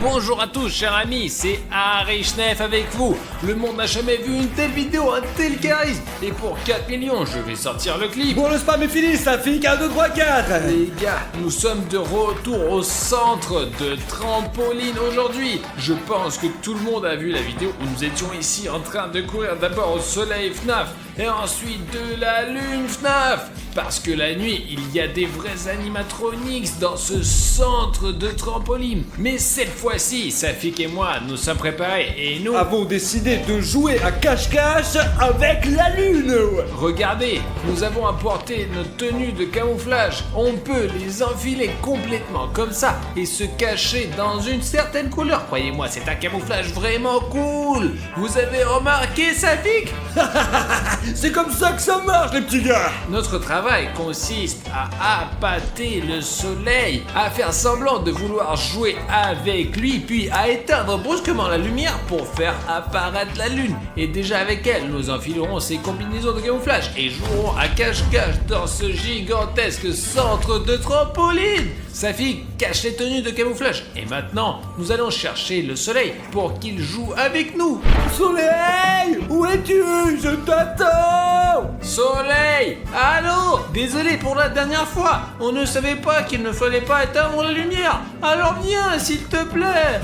Bonjour à tous chers amis, c'est Harry Schnef avec vous. Le monde n'a jamais vu une telle vidéo, un tel charisme. Et pour 4 millions, je vais sortir le clip. Bon, le spam est fini, ça fait 1, 2, 3, 4. Les gars, nous sommes de retour au centre de trampoline aujourd'hui. Je pense que tout le monde a vu la vidéo où nous étions ici en train de courir d'abord au soleil FNAF et ensuite de la lune FNAF. Parce que la nuit, il y a des vrais animatronics dans ce centre de trampoline. Mais cette fois-ci, Safik et moi, nous sommes préparés et nous avons décidé de jouer à cache-cache avec la lune. Regardez, nous avons apporté notre tenue de camouflage. On peut les enfiler complètement comme ça et se cacher dans une certaine couleur. Croyez-moi, c'est un camouflage vraiment cool. Vous avez remarqué, Safik? C'est comme ça que ça marche, les petits gars. Notre travail consiste à appâter le soleil, à faire semblant de vouloir jouer avec lui, puis à éteindre brusquement la lumière pour faire apparaître la lune. Et déjà avec elle, nous enfilerons ces combinaisons de camouflage et jouerons à cache-cache dans ce gigantesque centre de trampoline. Safi, cache les tenues de camouflage. Et maintenant, nous allons chercher le soleil pour qu'il joue avec nous. Soleil, où es-tu? Je t'attends. Soleil, allô? Désolé pour la dernière fois. On ne savait pas qu'il ne fallait pas éteindre la lumière. Alors viens, s'il te plaît.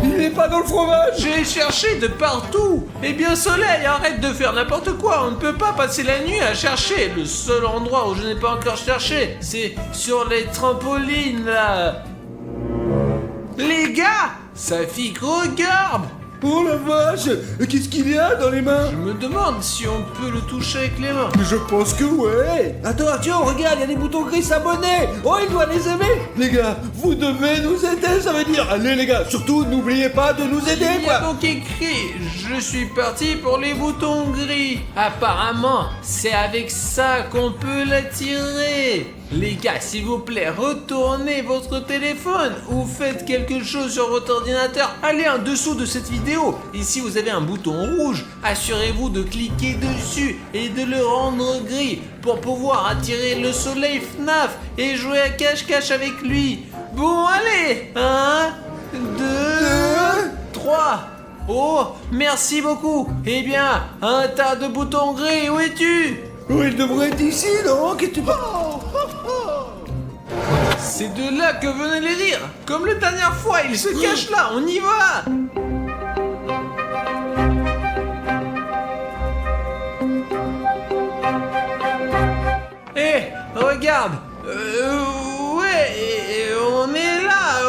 Il n'est pas dans le fromage. J'ai cherché de partout. Eh bien, Soleil, arrête de faire n'importe quoi. On ne peut pas passer la nuit à chercher. Le seul endroit où je n'ai pas encore cherché, c'est sur les trampolines, là. Les gars, Safik, regarde. Oh la vache, qu'est-ce qu'il y a dans les mains? Je me demande si on peut le toucher avec les mains. Mais je pense que ouais. Attends Arthur, regarde, il y a des boutons gris s'abonner. Oh, il doit les aimer. Les gars, vous devez nous aider, ça veut dire. Allez les gars, surtout n'oubliez pas de nous aider, Il y a donc écrit, je suis parti pour les boutons gris. Apparemment, c'est avec ça qu'on peut l'attirer. Les gars, s'il vous plaît, retournez votre téléphone ou faites quelque chose sur votre ordinateur. Allez en dessous de cette vidéo. Et si vous avez un bouton rouge, assurez-vous de cliquer dessus et de le rendre gris pour pouvoir attirer le soleil FNAF et jouer à cache-cache avec lui. Bon, allez, 1, 2, 3. Oh, merci beaucoup. Eh bien, un tas de boutons gris, où es-tu? Oh, il devrait être ici, non? Qu'est-ce que tu C'est de là que venaient les rires. Comme la dernière fois, il se cache là, on y va. Regarde. Ouais, on est là.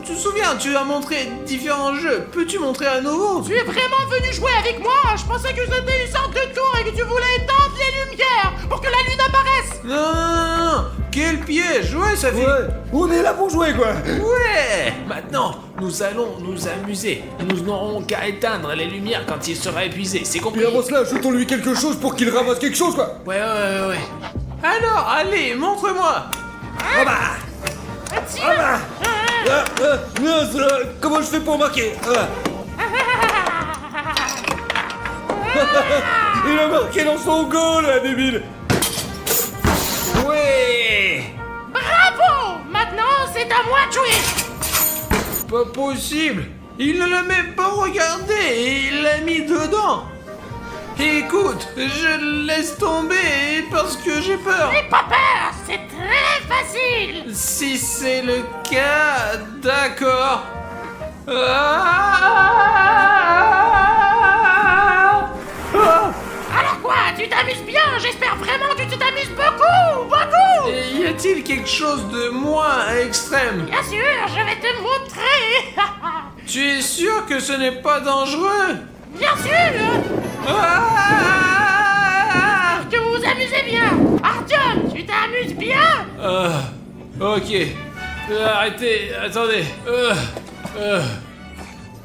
Tu te souviens, tu as montré différents jeux. Peux-tu montrer à nouveau? Tu es vraiment venu jouer avec moi? Je pensais que c'était une sorte de tour et que tu voulais éteindre les lumières pour que la lune apparaisse. Non. Quel piège. Ouais, ça fait... Ouais, on est là pour jouer, quoi. Ouais. Maintenant, nous allons nous amuser. Nous n'aurons qu'à éteindre les lumières quand il sera épuisé. C'est compris? Et avant cela, jetons-lui quelque chose pour qu'il ramasse quelque chose, quoi. Ouais. Alors, allez, montre-moi. Ah bah. Tiens. Comment je fais pour marquer? Il a marqué dans son goal, là, débile. Ouais. Bravo. Maintenant, c'est à moi de jouer. Pas possible. Il ne l'a même pas regardé et il l'a mis dedans. Écoute, je laisse tomber parce que j'ai peur. N'aie pas peur, c'est très facile. Si c'est le cas, d'accord. Alors quoi, tu t'amuses bien? J'espère vraiment que tu t'amuses beaucoup. Et y a-t-il quelque chose de moins extrême? Bien sûr, je vais te montrer. Tu es sûr que ce n'est pas dangereux? Bien sûr. Que vous vous amusez bien. Artyom, tu t'amuses bien? Ok. Arrêtez, attendez.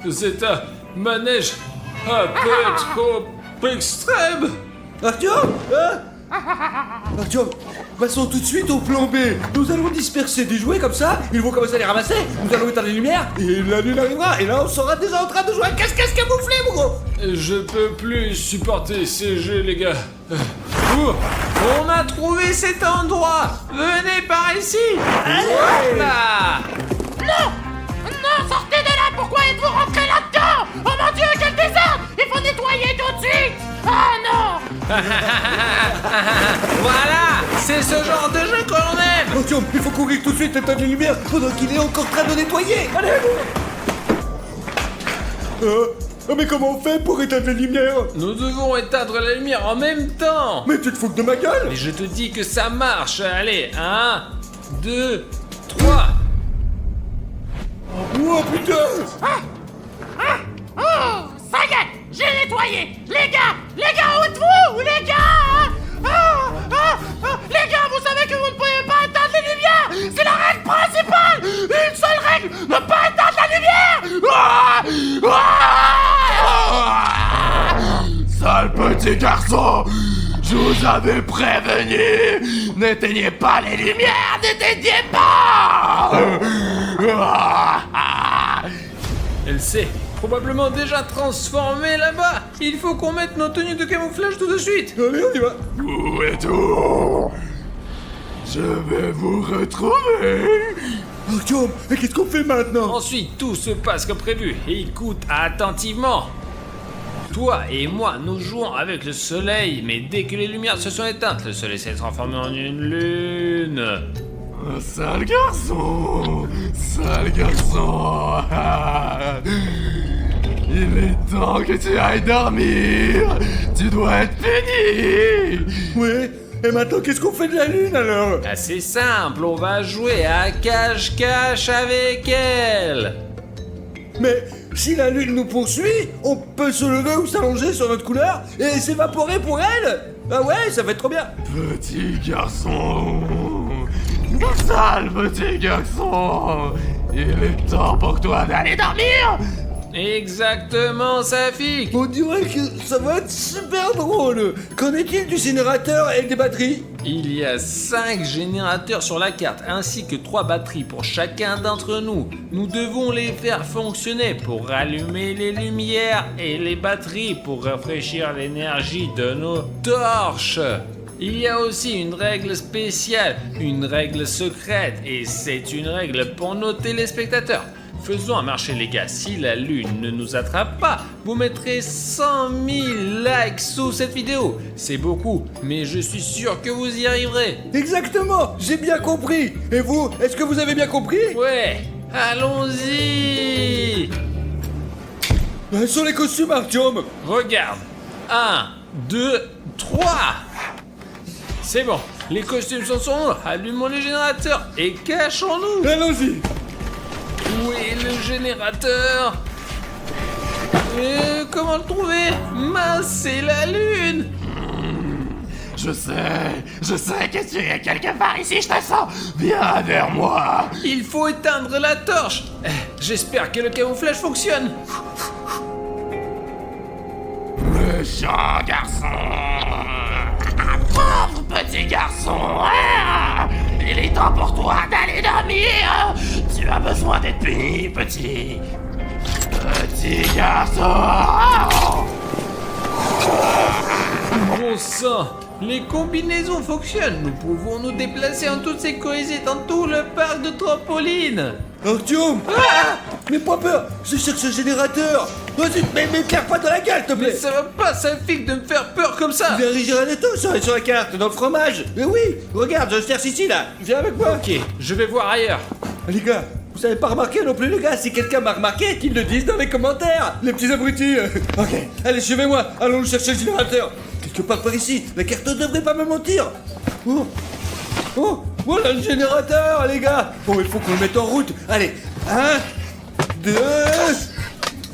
C'est un manège un peu trop extrême. Artyom, Artyom, passons tout de suite au plan B. Nous allons disperser des jouets comme ça, ils vont commencer à les ramasser, nous allons éteindre les lumières, et la lune arrivera, et là on sera déjà en train de jouer à cache-cache camouflé, mon gros. Je peux plus supporter ces jeux, les gars. On a trouvé cet endroit. Venez par ici. Voilà. Non, Voilà, c'est ce genre de jeu que l'on aime. Artyom, il faut courir tout de suite éteindre les lumières pendant qu'il est encore en train de nettoyer. Allez. Mais comment on fait pour éteindre les lumières? Nous devons éteindre la lumière en même temps. Mais tu te fous de ma gueule? Mais je te dis que ça marche. Allez, 1, 2, 3. Oh putain! Oh, ça y est, j'ai nettoyé. Les gars, où êtes-vous, les gars? Les gars, vous savez que vous ne pouvez pas éteindre les lumières. C'est la règle principale. Une seule règle, ne pas éteindre la lumière. Sale petit garçon, je vous avais prévenu. N'éteignez pas les lumières, n'éteignez pas. Elle s'est probablement déjà transformée là-bas. Il faut qu'on mette nos tenues de camouflage tout de suite. Allez, on y va. Où êtes-vous? Je vais vous retrouver. Artyom, mais qu'est-ce qu'on fait maintenant? Ensuite, tout se passe comme prévu. Écoute attentivement. Toi et moi, nous jouons avec le soleil, mais dès que les lumières se sont éteintes, le soleil s'est transformé en une lune. Sale garçon, sale garçon. Il est temps que tu ailles dormir. Tu dois être puni. Ouais, et maintenant qu'est-ce qu'on fait de la lune alors? C'est simple, on va jouer à cache-cache avec elle. Mais si la lune nous poursuit, on peut se lever ou s'allonger sur notre couleur et s'évaporer pour elle. Ah ouais, ça va être trop bien. Petit garçon, sale petit garçon, il est temps pour toi d'aller dormir. Exactement, Safik. On dirait que ça va être super drôle. Qu'en est-il du générateur et des batteries? Il y a 5 générateurs sur la carte, ainsi que 3 batteries pour chacun d'entre nous. Nous devons les faire fonctionner pour rallumer les lumières et les batteries pour rafraîchir l'énergie de nos torches. Il y a aussi une règle spéciale, une règle secrète, et c'est une règle pour nos téléspectateurs. Faisons un marché, les gars. Si la lune ne nous attrape pas, vous mettrez 100 000 likes sous cette vidéo. C'est beaucoup, mais je suis sûr que vous y arriverez. Exactement, j'ai bien compris. Et vous, est-ce que vous avez bien compris? Ouais, allons-y. Sur les costumes, Artyom. Regarde. 1, 2, 3. C'est bon, les costumes sont sur nous. Allumons les générateurs et cachons-nous. Allons-y. Où est le générateur? Comment le trouver? Mince, c'est la lune. Je sais que tu es quelque part ici, je te sens. Viens vers moi. Il faut éteindre la torche. J'espère que le camouflage fonctionne. Méchant garçon. Pauvre petit garçon. Il est temps pour toi d'aller dormir. Tu as besoin d'être puni, petit garçon. Bon sang, les combinaisons fonctionnent. Nous pouvons nous déplacer en toute sécurité dans tout le parc de trampoline. Artyom. Mais pas peur, je cherche le générateur. Vas-y, mais claire pas dans la gueule, s'il te Mais plaît. ça va pas, Safik, de me faire peur comme ça. Viens Rigiranetto sur la carte, dans le fromage. Mais oui, regarde, je cherche ici, là. Viens avec moi. Ok, je vais voir ailleurs. Les gars, vous avez pas remarqué non plus, les gars? Si quelqu'un m'a remarqué, qu'il le dise dans les commentaires. Les petits abrutis. Ok, allez, suivez-moi. Allons chercher le générateur. Quelque part par ici. La carte ne devrait pas me mentir. Oh, voilà le générateur, les gars. Bon, il faut qu'on le mette en route. Allez, 1, 2,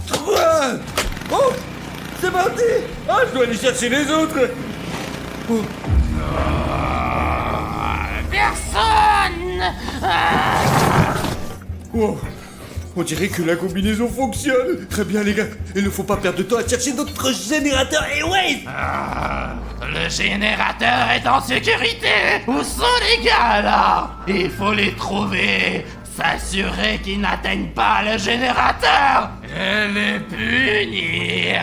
3. Oh, c'est parti. Ah, je dois aller chercher les autres. Oh. Personne. Oh, on dirait que la combinaison fonctionne. Très bien, les gars. Il ne faut pas perdre de temps à chercher notre générateur. Et ouais. Le générateur est en sécurité. Où sont les gars là? Il faut les trouver. S'assurer qu'ils n'atteignent pas le générateur et les punir.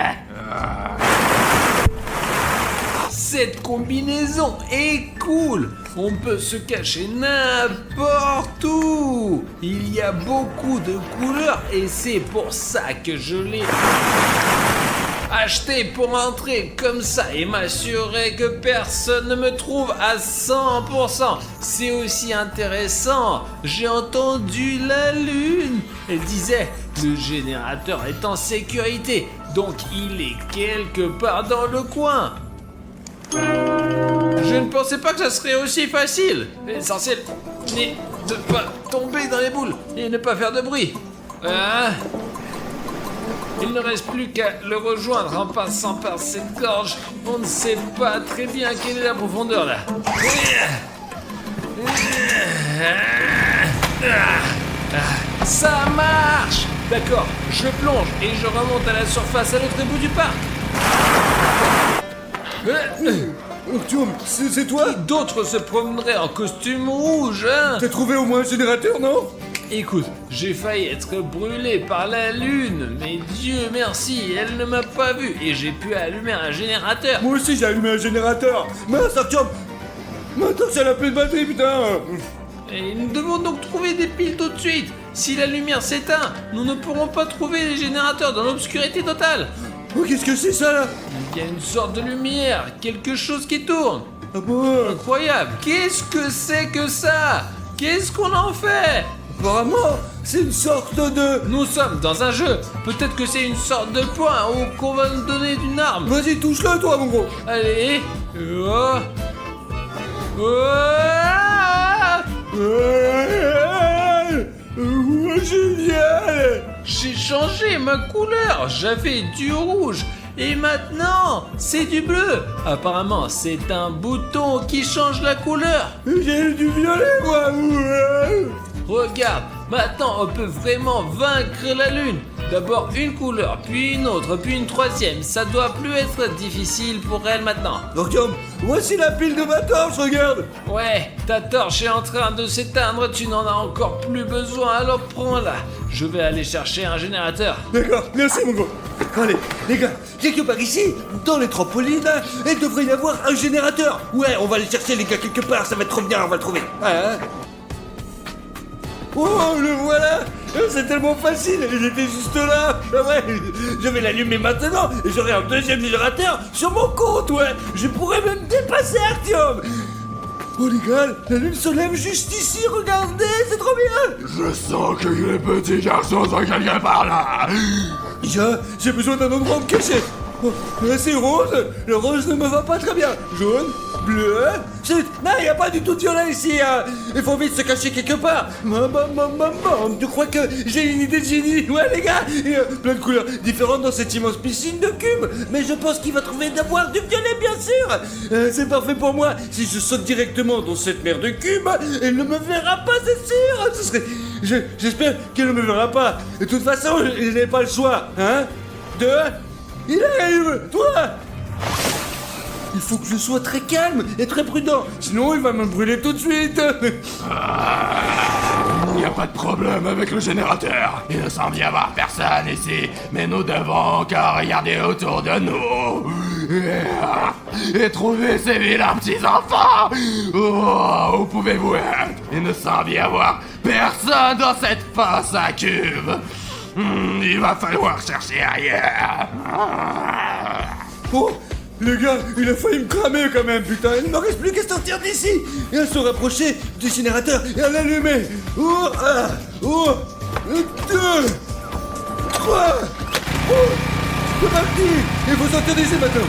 Cette combinaison est cool. On peut se cacher n'importe où. Il y a beaucoup de couleurs et c'est pour ça que je l'ai acheté pour entrer comme ça et m'assurer que personne ne me trouve à 100%. C'est aussi intéressant. J'ai entendu la lune. Elle disait, le générateur est en sécurité, donc il est quelque part dans le coin. Je ne pensais pas que ça serait aussi facile. L'essentiel n'est de pas tomber dans les boules et ne pas faire de bruit. Il ne reste plus qu'à le rejoindre en passant par cette gorge. On ne sait pas très bien quelle est la profondeur là. Ça marche! D'accord, je plonge et je remonte à la surface à l'autre bout du parc. Artyom, c'est toi? D'autres se promèneraient en costume rouge, hein? T'as trouvé au moins un générateur, non? Écoute, j'ai failli être brûlé par la lune, mais Dieu merci, elle ne m'a pas vu et j'ai pu allumer un générateur. Moi aussi j'ai allumé un générateur. Mince, Artyom! Maintenant ça n'a plus de batterie, putain! Et nous devons donc trouver des piles tout de suite. Si la lumière s'éteint, nous ne pourrons pas trouver les générateurs dans l'obscurité totale. Oh, qu'est-ce que c'est ça là? Il y a une sorte de lumière, quelque chose qui tourne. Ah bon? Incroyable. Qu'est-ce que c'est que ça? Qu'est-ce qu'on en fait? Apparemment, c'est une sorte de... Nous sommes dans un jeu. Peut-être que c'est une sorte de point ou qu'on va nous donner une arme. Vas-y, touche-le toi, mon gros. Allez. Oh. Génial! J'ai changé ma couleur. J'avais du rouge. Et maintenant, c'est du bleu. Apparemment, c'est un bouton qui change la couleur. J'ai du violet, moi! Regarde, maintenant on peut vraiment vaincre la lune. D'abord une couleur, puis une autre, puis une troisième. Ça doit plus être difficile pour elle maintenant. Artyom, voici la pile de ma torche, regarde! Ouais, ta torche est en train de s'éteindre, tu n'en as encore plus besoin, alors prends-la. Je vais aller chercher un générateur. D'accord, merci mon gros. Allez, les gars, quelque part ici, dans les trampolines, il devrait y avoir un générateur. Ouais, on va aller chercher les gars quelque part, ça va être trop bien, on va le trouver. Ah, hein. Oh, le voilà! C'est tellement facile, il était juste là. Ah ouais, je vais l'allumer maintenant et j'aurai un deuxième générateur sur mon compte, ouais. Je pourrais même dépasser Artyom. Oh les gars, la lune se lève juste ici, regardez, c'est trop bien. Je sens que les petits garçons sont quelque part là. J'ai besoin d'un endroit où me cacher. Oh, là c'est rose, le rose ne me va pas très bien. Jaune, bleu, chut, non, il n'y a pas du tout de violet ici, hein. Il faut vite se cacher quelque part. Tu crois que j'ai une idée de génie? Ouais les gars, il y a plein de couleurs différentes dans cette immense piscine de cubes. Mais je pense qu'il va trouver d'avoir du violet bien sûr. C'est parfait pour moi. Si je saute directement dans cette mer de cubes, elle ne me verra pas, c'est sûr. J'espère qu'elle ne me verra pas. De toute façon, je n'ai pas le choix, hein. Il arrive, toi. Il faut que je sois très calme et très prudent, sinon il va me brûler tout de suite. Il n'y a pas de problème avec le générateur. Il ne semble y avoir personne ici, mais nous devons encore regarder autour de nous et trouver ces vilains petits enfants. Oh, où pouvez-vous être? Il ne semble y avoir personne dans cette fosse à cubes. Il va falloir chercher ailleurs. Oh, les gars, il a failli me cramer quand même, putain. Il ne me reste plus qu'à sortir d'ici et à se rapprocher du générateur et à l'allumer. Oh, un, oh, 2, 3. Oh, c'est parti. Il faut sortir d'ici maintenant.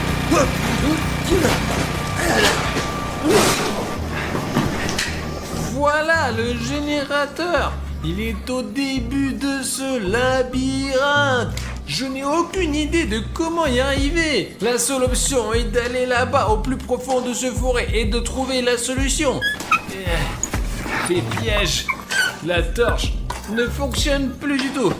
Voilà le générateur. Il est au début de ce labyrinthe. Je n'ai aucune idée de comment y arriver. La seule option est d'aller là-bas au plus profond de ce forêt et de trouver la solution. Les pièges. La torche ne fonctionne plus du tout.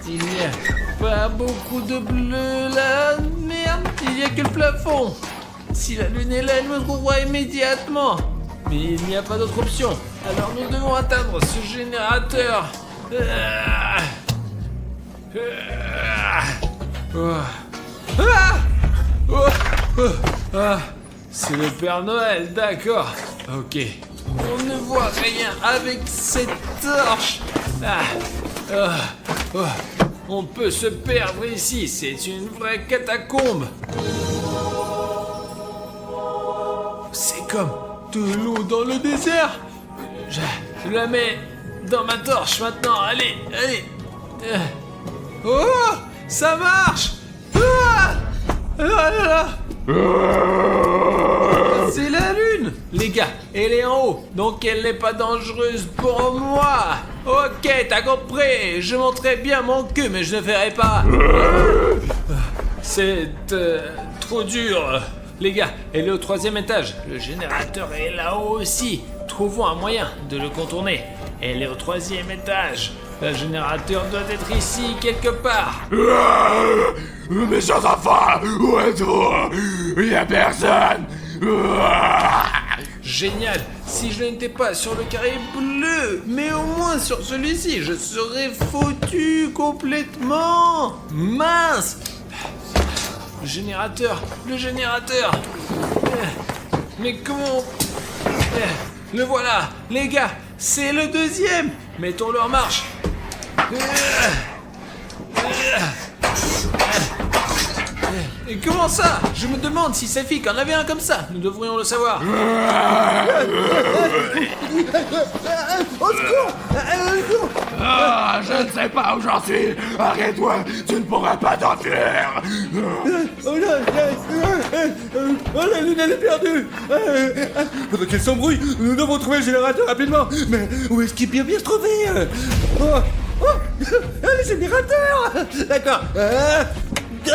Il n'y a pas beaucoup de bleu là. Merde, il n'y a que le plafond. Si la lune est là, elle me trouvera immédiatement. Mais il n'y a pas d'autre option. Alors nous devons atteindre ce générateur. C'est le Père Noël, d'accord. Ok. On ne voit rien avec cette torche. On peut se perdre ici, c'est une vraie catacombe. C'est comme de l'eau dans le désert. Je la mets dans ma torche maintenant, allez. Oh, ça marche. C'est la lune. Les gars, elle est en haut, donc elle n'est pas dangereuse pour moi. Ok, t'as compris. Je montrerai bien mon cul, mais je ne ferai pas. C'est trop dur. Les gars, elle est au 3e étage. Le générateur est là-haut aussi. Trouvons un moyen de le contourner. Elle est au 3e étage. Le générateur doit être ici quelque part. Mes chers enfants, où êtes-vous? Il n'y a personne. Génial. Si je n'étais pas sur le carré bleu, mais au moins sur celui-ci, je serais foutu complètement. Mince. Le générateur. Mais comment... Le voilà. Les gars, c'est le 2e. Mettons-le en marche. Et comment ça? Je me demande si Safik en avait un comme ça. Nous devrions le savoir. Au secours! Ah, je ne sais pas où j'en suis. Arrête-toi, tu ne pourras pas t'enfuir. Oh, la lune, elle est perdue. Pendant qu'elle s'embrouille, nous devons trouver le générateur rapidement. Mais où est-ce qu'il peut bien se trouver? Le générateur. D'accord. 1, 2,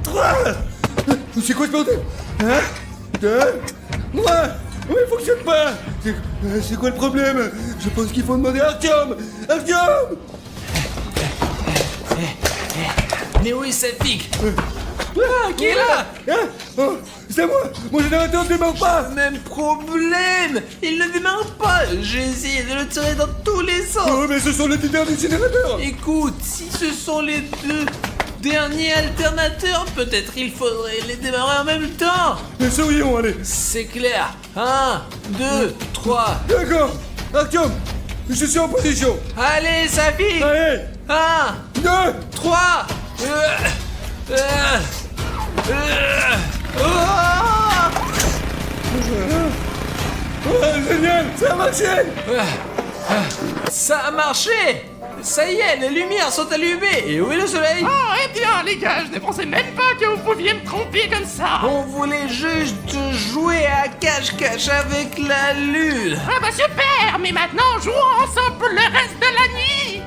3. C'est quoi ce bordel? 1, 2, 3. Oui, il fonctionne pas. C'est quoi le problème? Je pense qu'il faut demander à Artyom. Mais où est Safik? Qui est là? Oh, c'est moi. Mon générateur ne démarre pas. Même problème. Il ne démarre pas. J'ai essayé de le tirer dans tous les sens. Oh, mais ce sont les deux derniers générateurs. Écoute, si ce sont les 2 derniers alternateurs, peut-être il faudrait les démarrer en même temps. Mais sourions, allez. C'est clair. 1, 2, 3. D'accord. Artyom, je suis en position. Allez, Safik. Allez. 1, 2. 3. Oh, génial, ça a marché. Ça a marché. Ça y est, les lumières sont allumées. Et où est le soleil? Oh, eh bien, les gars, je ne pensais même pas que vous pouviez me tromper comme ça. On voulait juste jouer à cache-cache avec la lune. Ah bah super, mais maintenant, jouons ensemble pour le reste de la nuit.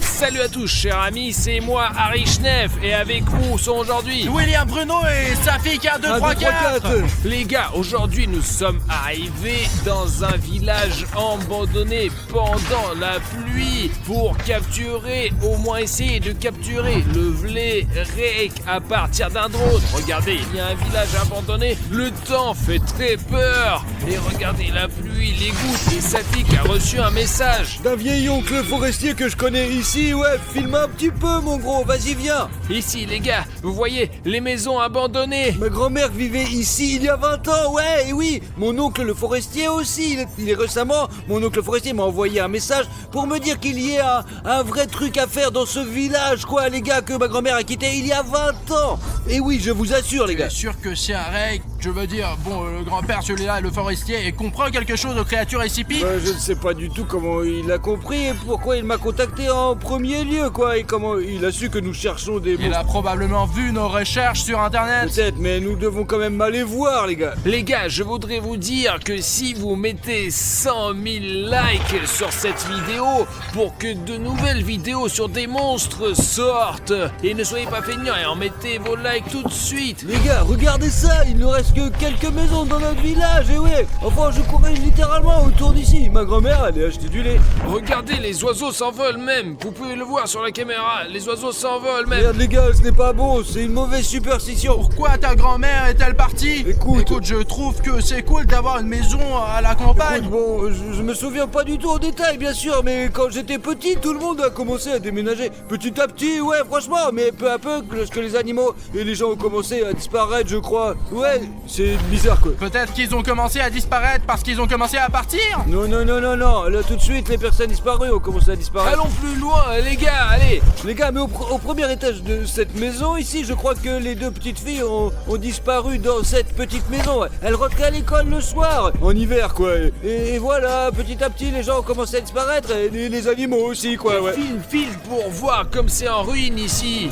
Salut à tous, chers amis, c'est moi, Harry Schneff, et avec vous sont aujourd'hui William Bruno et Safik 1, 2, 3, 4. Les gars, aujourd'hui nous sommes arrivés dans un village abandonné pendant la pluie pour capturer, au moins essayer de capturer le Vlerek à partir d'un drone. Regardez, il y a un village abandonné, le temps fait très peur. Et regardez la pluie, les gouttes, et Safik a reçu un message. D'un vieil oncle forestier que je connais ici, ouais, filme un petit peu mon gros, vas-y viens. Ici les gars, vous voyez les maisons abandonnées. Ma grand-mère vivait ici il y a 20 ans, ouais, et oui. Mon oncle le forestier aussi, il est récemment, mon oncle forestier m'a envoyé un message pour me dire qu'il y ait un vrai truc à faire dans ce village, quoi, les gars, que ma grand-mère a quitté il y a 20 ans. Et oui, je vous assure, les gars. Je suis sûr que c'est un règle, je veux dire, bon, le grand-père, celui-là, le forestier, et comprend quelque chose aux créatures SCP. Je ne sais pas du tout comment il a compris et pourquoi il m'a contacté en premier lieu, quoi, et comment il a su que nous cherchons des... Il a probablement vu nos recherches sur internet. Peut-être, mais nous devons quand même aller voir, les gars. Les gars, je voudrais vous dire que si vous mettez 100 000 likes sur cette vidéo pour que de nouvelles vidéos sur des monstres sortent, et ne soyez pas feignants et en mettez vos likes tout de suite. Les gars, regardez ça, il ne reste que quelques maisons dans notre village, et ouais, enfin je courais littéralement autour d'ici. Ma grand-mère allait acheter du lait. Regardez, les oiseaux s'envolent même. Vous pouvez le voir sur la caméra, les oiseaux s'envolent même. Regarde les gars, ce n'est pas bon, c'est une mauvaise superstition. Pourquoi ta grand-mère est-elle partie? Écoute, je trouve que c'est cool d'avoir une maison à la campagne. Écoute, bon, je me souviens pas du tout en détail, bien sûr, mais quand j'étais petit, tout le monde a commencé à déménager. Petit à petit, ouais, franchement, mais peu à peu, lorsque les animaux et les gens ont commencé à disparaître, je crois. Ouais, c'est bizarre quoi. Peut-être qu'ils ont commencé à disparaître parce qu'ils ont commencé à partir. Non, là tout de suite les personnes disparues ont commencé à disparaître. Allons plus loin, les gars, allez. Les gars, mais au premier étage de cette maison ici, je crois que les deux petites filles ont disparu dans cette petite maison. Ouais. Elles rentraient à l'école le soir, en hiver quoi. Et voilà, petit à petit les gens ont commencé à disparaître, et les animaux aussi quoi, ouais. File pour voir comme c'est en ruine ici.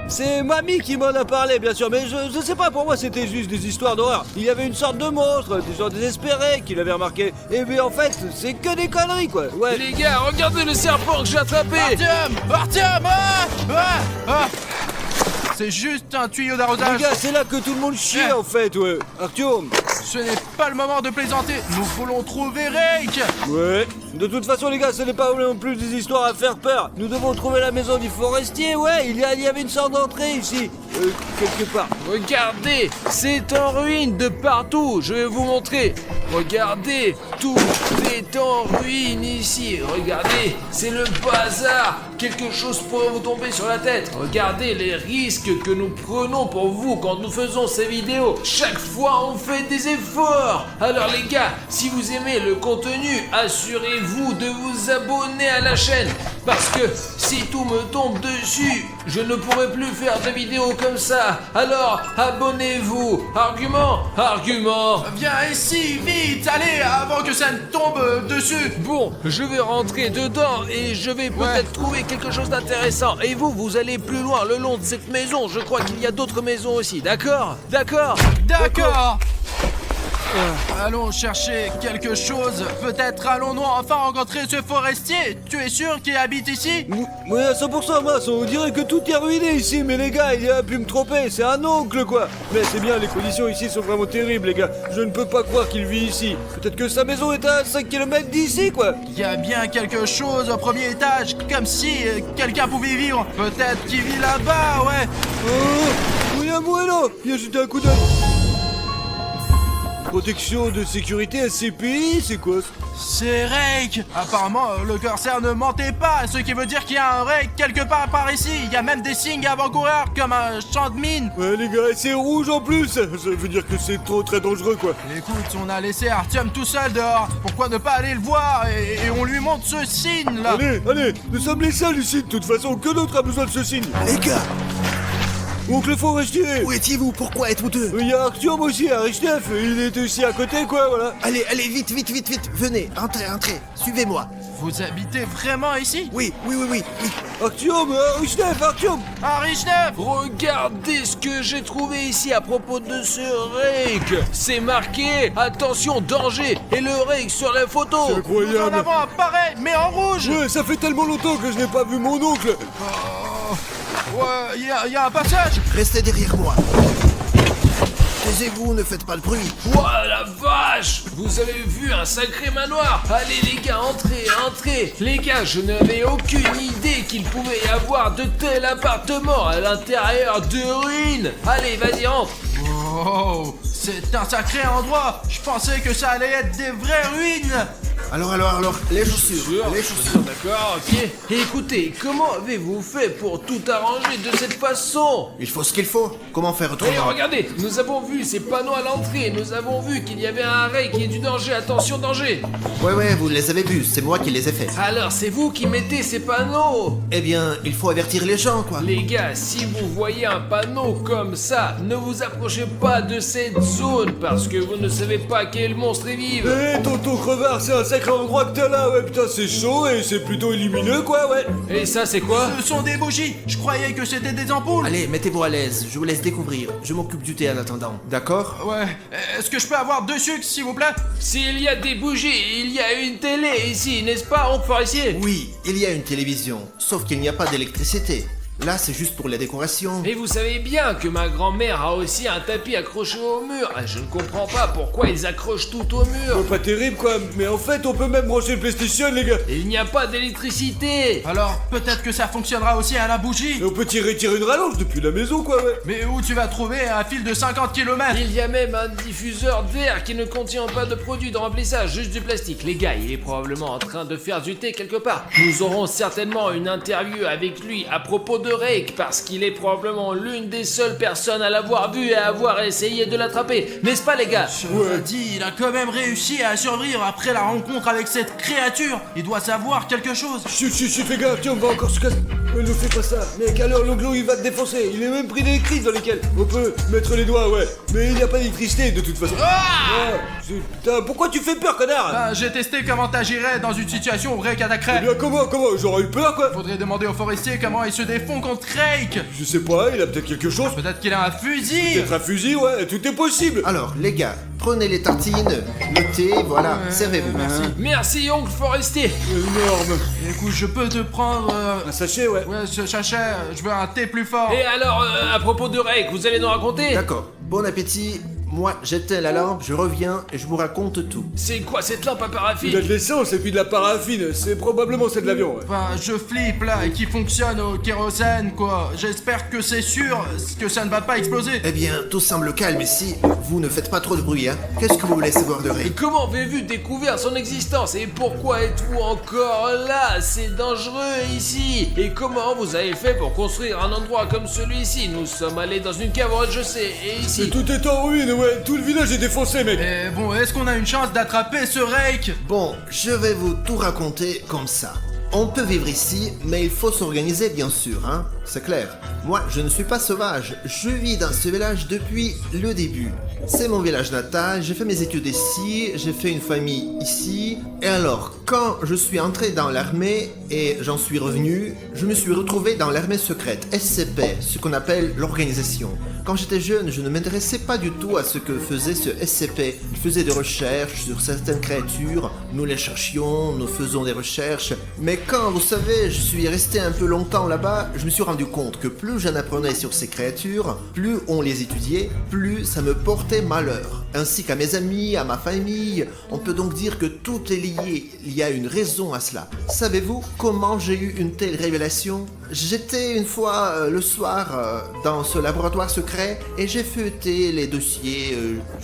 C'est mamie qui m'en a parlé bien sûr, mais je sais pas, pour moi c'était juste des histoires d'horreur. Il y avait une sorte de monstre, des gens désespérés qui l'avaient remarqué. Et bien en fait, c'est que des conneries quoi, ouais. Les gars, regardez le serpent que j'ai attrapé. Artyom, c'est juste un tuyau Les d'arrosage. gars, c'est là que tout le monde chie en fait, ouais. Artyom. Ce n'est pas le moment de plaisanter. Nous voulons trouver Rake. Ouais. De toute façon les gars, ce n'est pas non plus des histoires à faire peur. Nous devons trouver la maison du forestier, ouais. Il y avait une sorte d'entrée ici, quelque part. Regardez, c'est en ruine de partout. Je vais vous montrer. Regardez, tout est en ruine ici. Regardez, c'est le bazar. Quelque chose pourrait vous tomber sur la tête. Regardez les risques que nous prenons pour vous quand nous faisons ces vidéos. Chaque fois, on fait des efforts. Alors les gars, si vous aimez le contenu, assurez-vous de vous abonner à la chaîne. Parce que si tout me tombe dessus, je ne pourrai plus faire de vidéos comme ça. Alors, abonnez-vous. Argument. Viens ici, vite, allez, avant que ça ne tombe dessus. Bon, je vais rentrer dedans et je vais peut-être trouver quelque chose d'intéressant. Et vous allez plus loin le long de cette maison. Je crois qu'il y a d'autres maisons aussi, d'accord. D'accord. Allons chercher quelque chose. Peut-être allons-nous enfin rencontrer ce forestier. Tu es sûr qu'il habite ici? Oui, à 100%, mince, on dirait que tout est ruiné ici, mais les gars, il a pu me tromper, c'est un oncle quoi. Mais c'est bien, les conditions ici sont vraiment terribles les gars. Je ne peux pas croire qu'il vit ici. Peut-être que sa maison est à 5 km d'ici quoi. Il y a bien quelque chose au premier étage, comme si quelqu'un pouvait y vivre. Peut-être qu'il vit là-bas, ouais. Oh, William Bueno, viens jeter un coup d'œil. Protection de sécurité SCPI, c'est quoi ça? C'est Rake. Apparemment, le corsaire ne mentait pas, ce qui veut dire qu'il y a un Rake quelque part par ici. Il y a même des signes avant-coureurs comme un champ de mine. Ouais les gars, c'est rouge en plus. Ça veut dire que c'est trop très dangereux quoi. Écoute, on a laissé Artyom tout seul dehors. Pourquoi ne pas aller le voir et on lui montre ce signe là? Allez, nous sommes les seuls ici. De toute façon, que d'autre a besoin de ce signe? Les gars, Oncle forestier. où étiez-vous? Pourquoi êtes-vous deux? Il y a Artyom aussi, Arichtef, il est aussi à côté quoi, voilà. Allez, vite, venez, entrez, suivez-moi. Vous habitez vraiment ici? Oui. Artyom, Arichtef. Arichtef! Regardez ce que j'ai trouvé ici à propos de ce Rake. C'est marqué attention danger et le Rake sur la photo. C'est Nous en incroyable. avons un pareil, mais en rouge! Ouais, ça fait tellement longtemps que je n'ai pas vu mon oncle. Ouais, il y a un passage! Restez derrière moi. Taisez-vous, ne faites pas de bruit. Ouah la vache! Vous avez vu un sacré manoir? Allez les gars, entrez! Les gars, je n'avais aucune idée qu'il pouvait y avoir de tels appartements à l'intérieur de ruines! Allez, vas-y, entre! Oh, c'est un sacré endroit! Je pensais que ça allait être des vraies ruines! Alors, les chaussures. D'accord, ok. Et écoutez, comment avez-vous fait pour tout arranger de cette façon? Il faut ce qu'il faut. Comment faire Et autrement? regardez, nous avons vu ces panneaux à l'entrée, nous avons vu qu'il y avait un Rake qui est du danger, attention danger! Ouais, vous les avez vus, c'est moi qui les ai faits. Alors c'est vous qui mettez ces panneaux! Eh bien, il faut avertir les gens, quoi. Les gars, si vous voyez un panneau comme ça, ne vous approchez pas de cette zone parce que vous ne savez pas quel monstre y vive. Eh, tonton crevard, c'est un sacré endroit que t'as là, ouais, putain, c'est chaud et c'est plutôt lumineux, quoi, ouais. Et ça, c'est quoi? Ce sont des bougies! Je croyais que c'était des ampoules! Allez, mettez-vous à l'aise, je vous laisse découvrir. Je m'occupe du thé en attendant. D'accord? Ouais, est-ce que je peux avoir 2 sucres, s'il vous plaît? S'il y a des bougies, il y a une télé ici, n'est-ce pas, oncle forestier? Oui, il y a une télévision, sauf qu'il n'y a pas d'électricité. Là, c'est juste pour la décoration. Et vous savez bien que ma grand-mère a aussi un tapis accroché au mur. Ah, je ne comprends pas pourquoi ils accrochent tout au mur. Pas terrible, quoi, mais en fait, on peut même brancher le PlayStation, les gars. Et il n'y a pas d'électricité. Alors, peut-être que ça fonctionnera aussi à la bougie. Et on peut tirer une rallonge depuis la maison, quoi, ouais. Mais où tu vas trouver un fil de 50 km? Il y a même un diffuseur d'air qui ne contient pas de produit de remplissage, juste du plastique. Les gars, il est probablement en train de faire du thé quelque part. Nous aurons certainement une interview avec lui à propos de de Rake, parce qu'il est probablement l'une des seules personnes à l'avoir vu et à avoir essayé de l'attraper. N'est-ce pas, les gars? Ouais. Dit, il a quand même réussi à survivre après la rencontre avec cette créature. Il doit savoir quelque chose. Chut, fais gaffe, tiens, on va encore se casser. Ne fais pas ça, mec, alors l'onglo il va te défoncer. Il est même pris des crises dans lesquelles on peut mettre les doigts, ouais. Mais il n'y a pas d'électricité de toute façon. Putain, pourquoi tu fais peur, connard? Ben, j'ai testé comment t'agirais dans une situation où Rake Eh attaquerait. bien, comment? J'aurais eu peur, quoi. Faudrait demander au forestier comment il se défend contre Rake. Je sais pas, il a peut-être quelque chose. Peut-être qu'il a un fusil. Peut-être un fusil, ouais, tout est possible. Alors, les gars, prenez les tartines, le thé, voilà, servez-vous. Merci, oncle Forestier. Énorme. Écoute, je peux te prendre... Un sachet, ouais. Ouais, ce sachet, je veux un thé plus fort. Et alors, à propos de Rake, vous allez nous raconter? D'accord, bon appétit. Moi, j'éteins la lampe, je reviens et je vous raconte tout. C'est quoi cette lampe à Il a paraffine? de l'essence et puis de la paraffine. C'est probablement celle de l'avion, ouais. Enfin, je flippe là, et qui fonctionne au kérosène, quoi. J'espère que c'est sûr, que ça ne va pas exploser. Eh bien, tout semble calme ici. Vous ne faites pas trop de bruit, hein. Qu'est-ce que vous voulez savoir de Et Rake? comment avez-vous découvert son existence? Et pourquoi êtes-vous encore là? C'est dangereux ici. Et comment vous avez fait pour construire un endroit comme celui-ci? Nous sommes allés dans une cave, je sais, et Et ici... tout est en ruine, ouais. Tout le village est défoncé, mec. Et bon, est-ce qu'on a une chance d'attraper ce Rake? Bon, je vais vous tout raconter comme ça. On peut vivre ici, mais il faut s'organiser bien sûr, hein. C'est clair. Moi, je ne suis pas sauvage. Je vis dans ce village depuis le début. C'est mon village natal, j'ai fait mes études ici, j'ai fait une famille ici. Et alors, quand je suis entré dans l'armée et j'en suis revenu, je me suis retrouvé dans l'armée secrète, SCP, ce qu'on appelle l'organisation. Quand j'étais jeune, je ne m'intéressais pas du tout à ce que faisait ce SCP. Il faisait des recherches sur certaines créatures, nous les cherchions, nous faisons des recherches. Mais quand, vous savez, je suis resté un peu longtemps là-bas, je me suis rendu compte que plus j'en apprenais sur ces créatures, plus on les étudiait, plus ça me portait malheur. Ainsi qu'à mes amis, à ma famille, on peut donc dire que tout est lié, il y a une raison à cela. Savez-vous comment j'ai eu une telle révélation? J'étais une fois le soir dans ce laboratoire secret et j'ai feuilleté les dossiers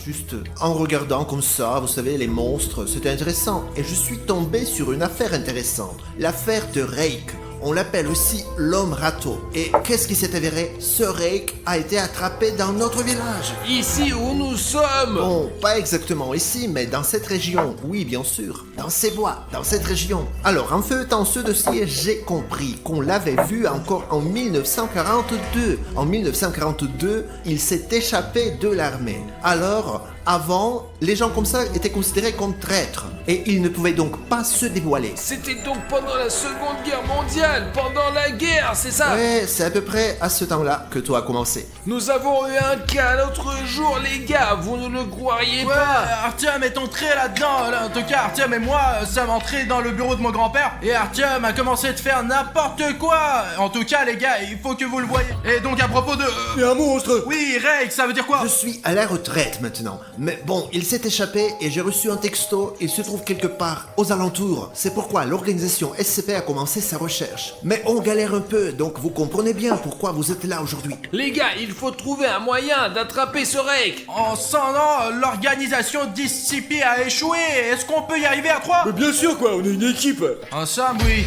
juste en regardant comme ça, vous savez, les monstres, c'était intéressant. Et je suis tombé sur une affaire intéressante, l'affaire de Rake. On l'appelle aussi l'homme râteau. Et qu'est-ce qui s'est avéré? Ce Rake a été attrapé dans notre village. Ici où nous sommes! Bon, pas exactement ici, mais dans cette région. Oui, bien sûr. Dans ces bois, dans cette région. Alors, en feuilletant ce dossier, j'ai compris qu'on l'avait vu encore en 1942. En 1942, il s'est échappé de l'armée. Alors, avant, les gens comme ça étaient considérés comme traîtres. Et ils ne pouvaient donc pas se dévoiler. C'était donc pendant la Seconde Guerre mondiale, pendant la guerre, c'est ça? Ouais, c'est à peu près à ce temps-là que tout a commencé. Nous avons eu un cas l'autre jour, les gars, vous ne le croiriez Ouais, pas? Artyom est entré là-dedans. Là, en tout cas, Artyom et moi sommes entrés dans le bureau de mon grand-père et Artyom a commencé de faire n'importe quoi. En tout cas, les gars, il faut que vous le voyez. Et donc, à propos de... Il y a un monstre. Oui, Rake, ça veut dire quoi? Je suis à la retraite maintenant. Mais bon, il s'est échappé et j'ai reçu un texto. Il se trouve quelque part aux alentours. C'est pourquoi l'organisation SCP a commencé sa recherche. Mais on galère un peu, donc vous comprenez bien pourquoi vous êtes là aujourd'hui. Les gars, il faut trouver un moyen d'attraper ce Rake. En 100 ans, l'organisation d'SCP a échoué. Est-ce qu'on peut y arriver à 3? Mais bien sûr, quoi, on est une équipe. En somme, oui.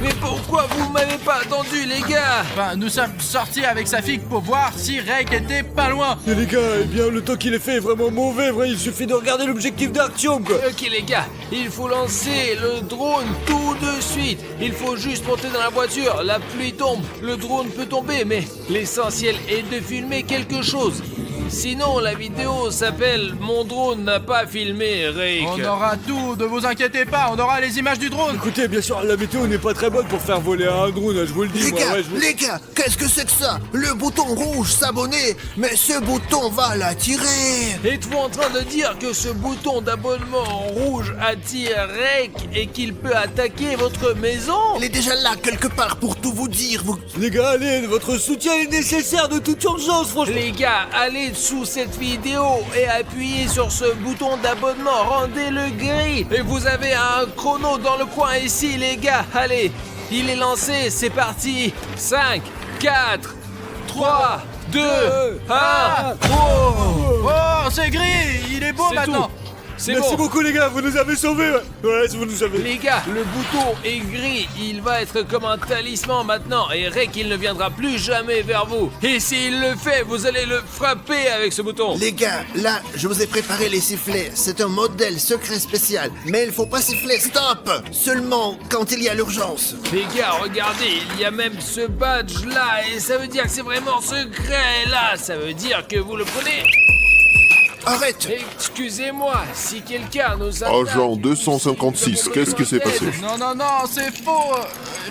Mais pourquoi vous m'avez pas attendu, les gars? Enfin, nous sommes sortis avec sa fille pour voir si Rake était pas loin. Et les gars, eh bien, le temps qu'il est fait est vraiment mauvais, vrai. Il suffit de regarder l'objectif d'Artyom, quoi. Ok les gars, il faut lancer le drone tout de suite. Il faut juste monter dans la voiture, la pluie tombe, le drone peut tomber, mais l'essentiel est de filmer quelque chose. Sinon, la vidéo s'appelle « Mon drone n'a pas filmé, Rake ». On aura tout, ne vous inquiétez pas, on aura les images du drone. Écoutez, bien sûr, la météo n'est pas très bonne pour faire voler un drone, je vous le dis, moi. Ouais, Les gars, qu'est-ce que c'est que ça? Le bouton rouge, s'abonner, mais ce bouton va l'attirer. Êtes-vous en train de dire que ce bouton d'abonnement rouge attire Rake et qu'il peut attaquer votre maison? Il est déjà là quelque part pour tout vous dire. Les gars, allez, votre soutien est nécessaire de toute urgence, franchement. Les gars, allez sous cette vidéo et appuyez sur ce bouton d'abonnement, rendez-le gris. Et vous avez un chrono dans le coin ici, les gars. Allez, il est lancé, c'est parti. 5, 4, 3, 2, 1. Oh, c'est gris, il est beau C'est maintenant. tout. C'est Merci bon. beaucoup les gars, vous nous avez sauvés. Ouais, vous nous avez. Les gars, le bouton est gris, il va être comme un talisman maintenant et Rek il ne viendra plus jamais vers vous. Et s'il le fait, vous allez le frapper avec ce bouton. Les gars, là, je vous ai préparé les sifflets. C'est un modèle secret spécial. Mais il faut pas siffler, stop! Seulement quand il y a l'urgence. Les gars, regardez, il y a même ce badge là et ça veut dire que c'est vraiment secret là. Ça veut dire que vous le prenez. Arrête! Excusez-moi, si quelqu'un nous attaque... Agent 256, qu'est-ce qui s'est passé? Non, c'est faux.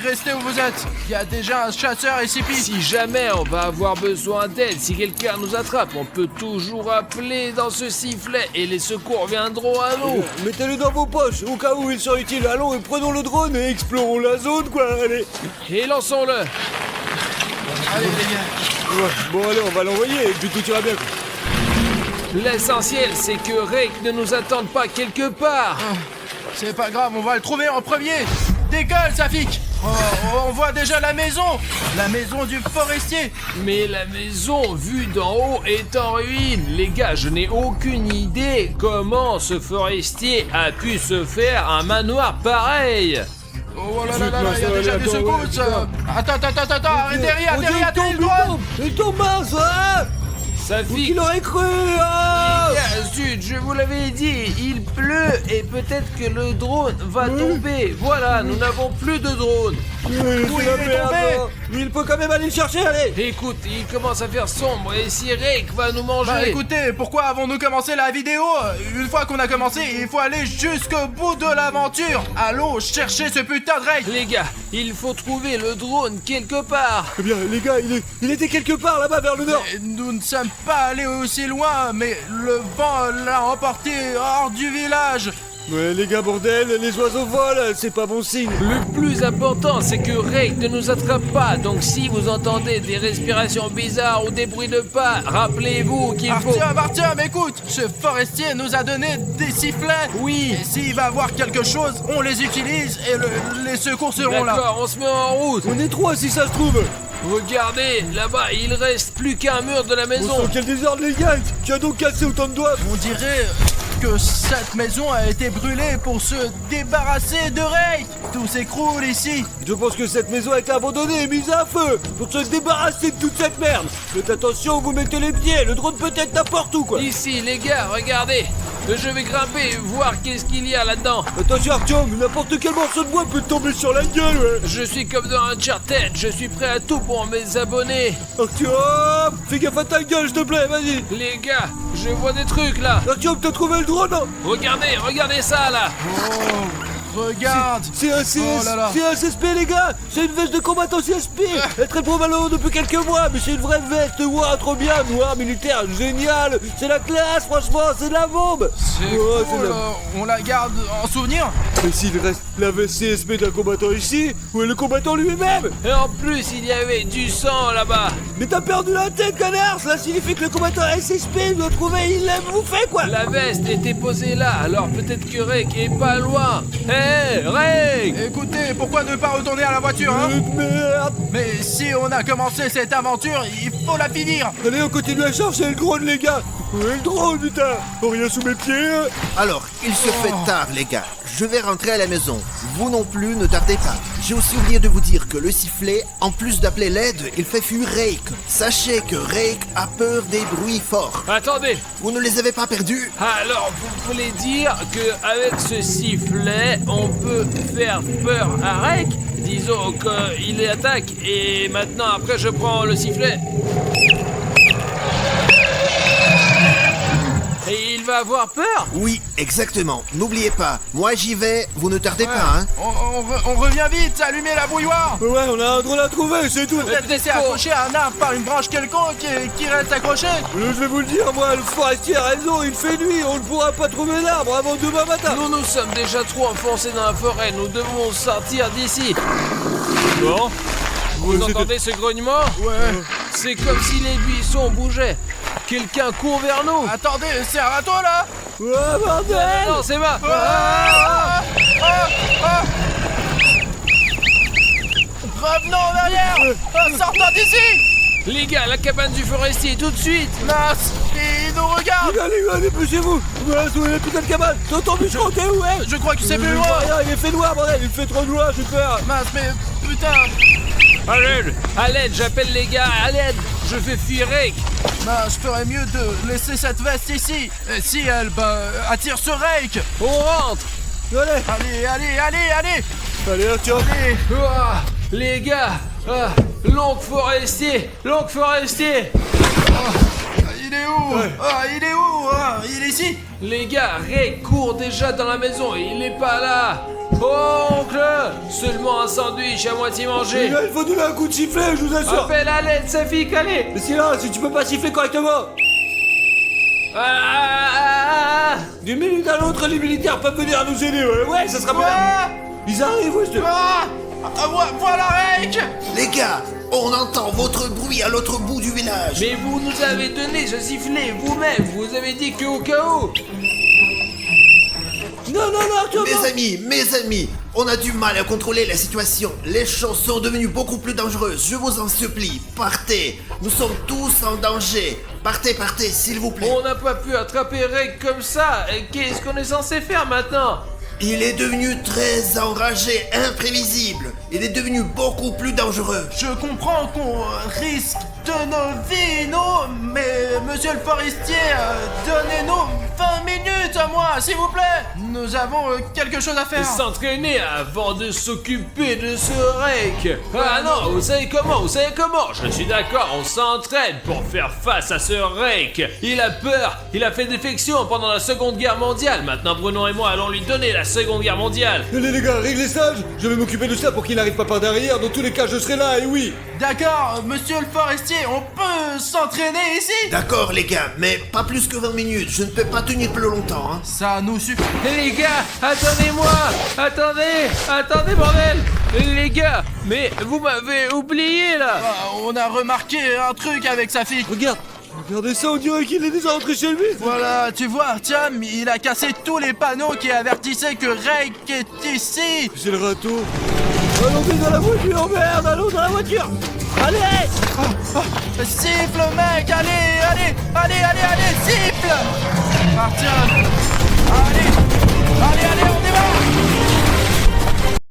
Restez où vous êtes. Il y a déjà un chasseur ici. Si jamais on va avoir besoin d'aide, si quelqu'un nous attrape, on peut toujours appeler dans ce sifflet et les secours viendront à nous. Mettez-le dans vos poches, au cas où il sera utile. Allons et prenons le drone et explorons la zone, quoi. Allez. Et lançons-le. Allez les gars. Ouais, bon, allez, on va l'envoyer et puis tout ira bien. L'essentiel, c'est que Rek ne nous attende pas quelque part. C'est pas grave, on va le trouver en premier. Décolle, Safik. On voit déjà la maison du forestier. Mais la maison, vue d'en haut, est en ruine. Les gars, je n'ai aucune idée comment ce forestier a pu se faire un manoir pareil. Oh là là là, il y a déjà des secousses. Attends, arrête derrière, le drone. Il tombe mince, hein. Safik, Il aurait cru, hein. zut, je vous l'avais dit, il pleut et peut-être que le drone va tomber. Voilà, nous n'avons plus de drone. Oui, Où c'est il la est merde. tombé. Il peut quand même aller le chercher, allez. Écoute, il commence à faire sombre et si Rek va nous manger... Bah écoutez, pourquoi avons-nous commencé la vidéo? Une fois qu'on a commencé, il faut aller jusqu'au bout de l'aventure. Allons chercher ce putain de Rek. Les gars, il faut trouver le drone quelque part. Eh bien, les gars, il était quelque part là-bas vers le nord. Nous ne sommes pas allés aussi loin, mais le vent l'a emporté hors du village. Ouais, les gars, bordel, les oiseaux volent, c'est pas bon signe. Le plus important, c'est que Rek ne nous attrape pas. Donc si vous entendez des respirations bizarres ou des bruits de pas, rappelez-vous qu'il faut... Artyom, écoute, ce forestier nous a donné des sifflets. Oui. Et s'il va voir quelque chose, on les utilise et les secours seront là. D'accord, on se met en route. On est trois si ça se trouve. Regardez, là-bas, il reste plus qu'un mur de la On maison. sent quel désordre, les gars. Qui a donc cassé autant de doigts? On dirait que cette maison a été brûlée pour se débarrasser de Rek. Tout s'écroule ici. Je pense que cette maison a été abandonnée et mise à feu pour se débarrasser de toute cette merde. Faites attention, vous mettez les pieds, le drone peut être n'importe où, quoi. Ici, les gars, regardez. Je vais grimper, voir qu'est-ce qu'il y a là-dedans. Attention, Artyom, n'importe quel morceau de bois peut te tomber sur la gueule, ouais. Je suis comme dans Uncharted, je suis prêt à tout pour mes abonnés. Artyom, fais gaffe à ta gueule, s'il te plaît, vas-y. Les gars, je vois des trucs là. Artyom, t'as trouvé le drone, hein? Regardez ça là. Regarde. C'est un Oh là là. c'est un CSP, les gars. C'est une veste de combattant CSP. Elle est très probablement depuis quelques mois, mais c'est une vraie veste. Ouah, trop bien, noir, militaire, génial. C'est la classe, franchement, c'est de la bombe. C'est Ouais, cool, on la garde en souvenir. Mais s'il reste la veste CSP d'un combattant ici, où est le combattant lui-même? Et en plus, il y avait du sang là-bas. Mais t'as perdu la tête, connard. Cela signifie que le combattant SSP doit trouver, il l'a bouffé, quoi. La veste était posée là, alors peut-être que Rek est pas loin. Hé, Rek! Écoutez, pourquoi ne pas retourner à la voiture, hein? Merde. Mais si on a commencé cette aventure, il faut la finir. Allez, on continue à chercher le drone, les gars. Où est le drone, putain? Oh, rien sous mes pieds, hein. Alors, il se fait tard, les gars. Je vais rentrer à la maison. Vous non plus, ne tardez pas. J'ai aussi oublié de vous dire que le sifflet, en plus d'appeler l'aide, il fait fuir Rek. Sachez que Rek a peur des bruits forts. Attendez, Vous ne les avez pas perdus? alors vous voulez dire que avec ce sifflet, on peut faire peur à Rek? Disons qu'il attaque et maintenant après je prends le sifflet. Et il va avoir peur? Oui, exactement. N'oubliez pas, moi j'y vais, vous ne tardez pas, hein. On revient vite, allumez la bouilloire. Ouais, on a un drone à trouver, c'est tout. Peut-être laisser accrocher à un arbre par une branche quelconque qui reste accroché. Je vais vous le dire, moi, le forestier a raison, il fait nuit, on ne pourra pas trouver l'arbre avant demain matin. Nous sommes déjà trop enfoncés dans la forêt, nous devons sortir d'ici. Bon, vous entendez ce grognement? Ouais. C'est comme si les buissons bougeaient. Quelqu'un court vers nous. Attendez, c'est un râteau là. Ouais, bordel. Non, c'est pas. Revenons en arrière. Sortons d'ici. Les gars, la cabane du forestier, tout de suite. Mince, il nous regarde. Allez, poussez-vous. Voilà, où est la putain de cabane? T'as entendu chanter où est? Je crois que c'est plus Je loin. vois rien, il fait noir, bordel, il fait trop noir, j'ai peur. Mince, mais putain. À l'aide, j'appelle les gars, à l'aide. Je fais fuir Rake. Je ferais mieux de laisser cette veste ici. Si elle, attire ce Rake. On rentre. Allez, Allez. Arthur. Allez. Ouah, les gars, l'oncle forestier. Il est où? Il est où? Il est ici. Les gars, Rake court déjà dans la maison, il est pas là. Oncle, seulement un sandwich à moitié mangé. Les gars, il faut donner un coup de sifflet, je vous assure. Appelle à l'aide, Safi, allez. Mais silence, si tu peux pas siffler correctement. D'une minute à l'autre, les militaires peuvent venir nous aider. Ouais, ça sera bien. Ils arrivent, ouais, je te... Voilà Rake. Les gars, on entend votre bruit à l'autre bout du village. Mais vous nous avez donné ce sifflet vous-même, vous avez dit que au cas où. Non, Arthur, non. Mes amis, on a du mal à contrôler la situation. Les choses sont devenues beaucoup plus dangereuses. Je vous en supplie, partez. Nous sommes tous en danger. Partez, s'il vous plaît. On n'a pas pu attraper Rake comme ça. Et qu'est-ce qu'on est censé faire maintenant? Il est devenu très enragé, imprévisible. Il est devenu beaucoup plus dangereux. Je comprends qu'on risque de nos vies, non? Mais monsieur le forestier, donnez-nous 20 minutes à moi, s'il vous plaît. Nous avons quelque chose à faire. S'entraîner avant de s'occuper de ce Rake. Ah non, vous savez comment? Je suis d'accord, on s'entraîne pour faire face à ce Rake. Il a peur, il a fait défection pendant la Seconde Guerre mondiale. Maintenant Bruno et moi allons lui donner la Seconde Guerre mondiale. Allez les gars, réglez ça. Je vais m'occuper de ça pour qu'il n'arrive pas par derrière. Dans tous les cas, je serai là, et oui. D'accord, monsieur le forestier, on peut s'entraîner ici? D'accord les gars, mais pas plus que 20 minutes. Je ne peux pas tenir plus longtemps, hein. Ça nous suffit. Les gars, attendez-moi. Attendez bordel. Les gars, mais vous m'avez oublié là. On a remarqué un truc avec sa fille. Regardez ça, on dirait qu'il est déjà rentré chez lui. Voilà, tu vois, tiens, il a cassé tous les panneaux qui avertissaient que Rake est ici. C'est le râteau. Allons dans la voiture, merde, allons dans la voiture. Allez. Siffle, mec, allez, siffle. Ah, tiens. Allez,